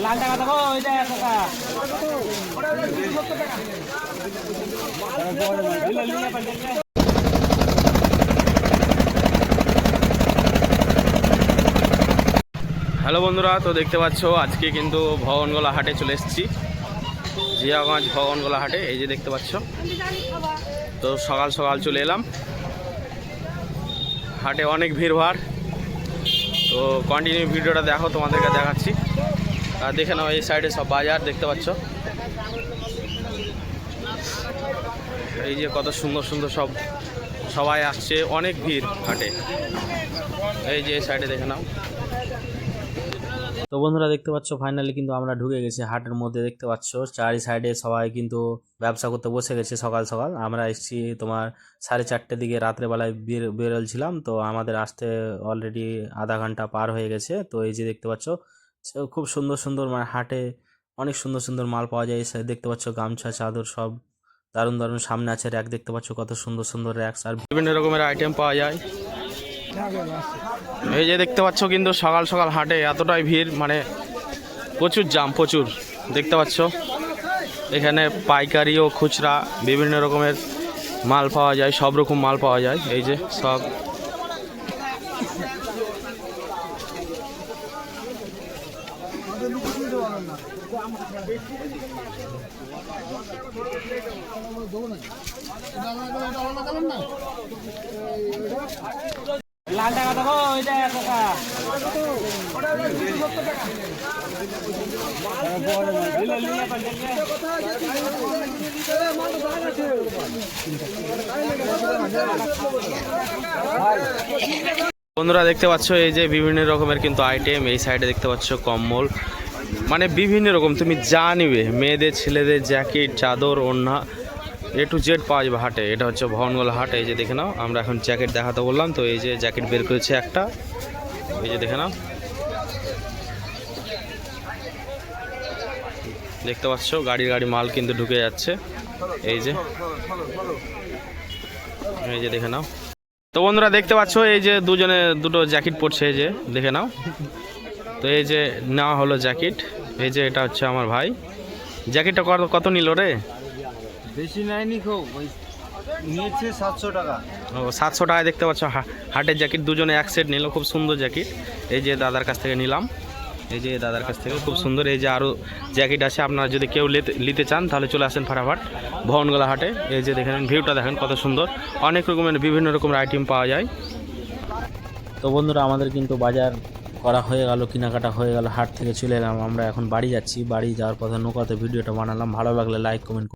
লাল টাকা দেবো ওই যে কাকা হ্যালো বন্ধুরা, তো দেখতে পাচ্ছ আজকে কিন্তু ভগবানগোলা হাটে চলে এসেছি। জিয়াগঞ্জ ভগবানগোলা হাটে, এই যে দেখতে পাচ্ছ। তো সকাল সকাল চলে এলাম হাটে, অনেক ভিড়ভাড়। তো কন্টিনিউ ভিডিওটা দেখো, তোমাদেরকে দেখাচ্ছি। আর দেখে নাও এই সাইডে সব বাজার দেখতে পাচ্ছ। এই যে কত সুন্দর সুন্দর সবাই আসছে, অনেক ভিড় হাটে। এই যে এই সাইডে দেখে নাও। তো বন্ধুরা দেখতে পাচ্ছ ফাইনালি কিন্তু আমরা ঢুকে গেছি হাটের মধ্যে। দেখতে পাচ্ছ চারি সাইডে সবাই কিন্তু ব্যবসা করতে বসে গেছে সকাল সকাল। আমরা এসেছি তোমার 4:30 দিকে, রাত্রেবেলায় বেরোলছিলাম। তো আমাদের আসতে অলরেডি আধা ঘন্টা পার হয়ে গেছে। তো এই যে দেখতে পাচ্ছ খুব সুন্দর সুন্দর মানে হাটে অনেক সুন্দর সুন্দর মাল পাওয়া যায়। দেখতে পাচ্ছ গামছা, চাদর সব দারুণ দারুণ। সামনে আছে র্যাক, দেখতে পাচ্ছ কত সুন্দর সুন্দর র্যাকস আর বিভিন্ন রকমের আইটেম পাওয়া যায়। এই যে দেখতে পাচ্ছ কিন্তু সকাল সকাল হাটে এতটাই ভিড়, মানে প্রচুর জাম, প্রচুর। দেখতে পাচ্ছ এখানে পাইকারি ও খুচরা বিভিন্ন রকমের মাল পাওয়া যায়, সব রকম মাল পাওয়া যায়। এই যে সব লাল টাকা দেবো ওই যে কাকা বন্ধুরা দেখতে পাচ্ছ এই যে বিভিন্ন রকমের কিন্তু আইটেম। এই সাইডে দেখতে পাচ্ছ কম্বল, মানে বিভিন্ন রকম তুমি যা নিবে, মেয়েদের ছেলেদের জ্যাকেট, চাদর, ওড়না, A to Z পাওয়া যাবে হাটে। এটা হচ্ছে ভগবানগোলা হাট। এই যে দেখে নাও, আমরা এখন জ্যাকেট দেখাতে বললাম, তো এই যে জ্যাকেট বের করেছে একটা। এই যে দেখে নাও, দেখতে পাচ্ছ গাড়ি গাড়ি মাল কিন্তু ঢুকে যাচ্ছে। এই যে দেখে নাও। তো বন্ধুরা দেখতে পাচ্ছ এই যে দুজনে দুটো জ্যাকেট পরছে, এই যে দেখে নাও। তো এই যে নেওয়া হলো জ্যাকেট। এই যে এটা হচ্ছে আমার ভাই। জ্যাকেটটা কত নিল রে? বেশি নেয়নি, নিয়েছে 700 টাকা। ও 700 টাকায় দেখতে পাচ্ছ হাটের জ্যাকেট দুজনে এক সেট নিল, খুব সুন্দর জ্যাকেট। এই যে দাদার কাছ থেকে নিলাম, এই যে দাদার কাছ থেকে খুব সুন্দর। এই যে আরও জ্যাকেট আছে, আপনারা যদি কেউ নিতে চান তাহলে চলে আসেন ফাটাফাট ভগবানগোলা হাটে। এই যে দেখেন ভিউটা দেখেন কত সুন্দর, অনেক রকমের বিভিন্ন রকমের আইটেম পাওয়া যায়। তো বন্ধুরা আমাদের কিন্তু বাজার করা হয়ে গেল, কেনাকাটা হয়ে গেল, হাট থেকে চলে এলাম। আমরা এখন বাড়ি যাচ্ছি। বাড়ি যাওয়ার পথে নৌকাতে ভিডিওটা বানালাম। ভালো লাগলে লাইক কমেন্ট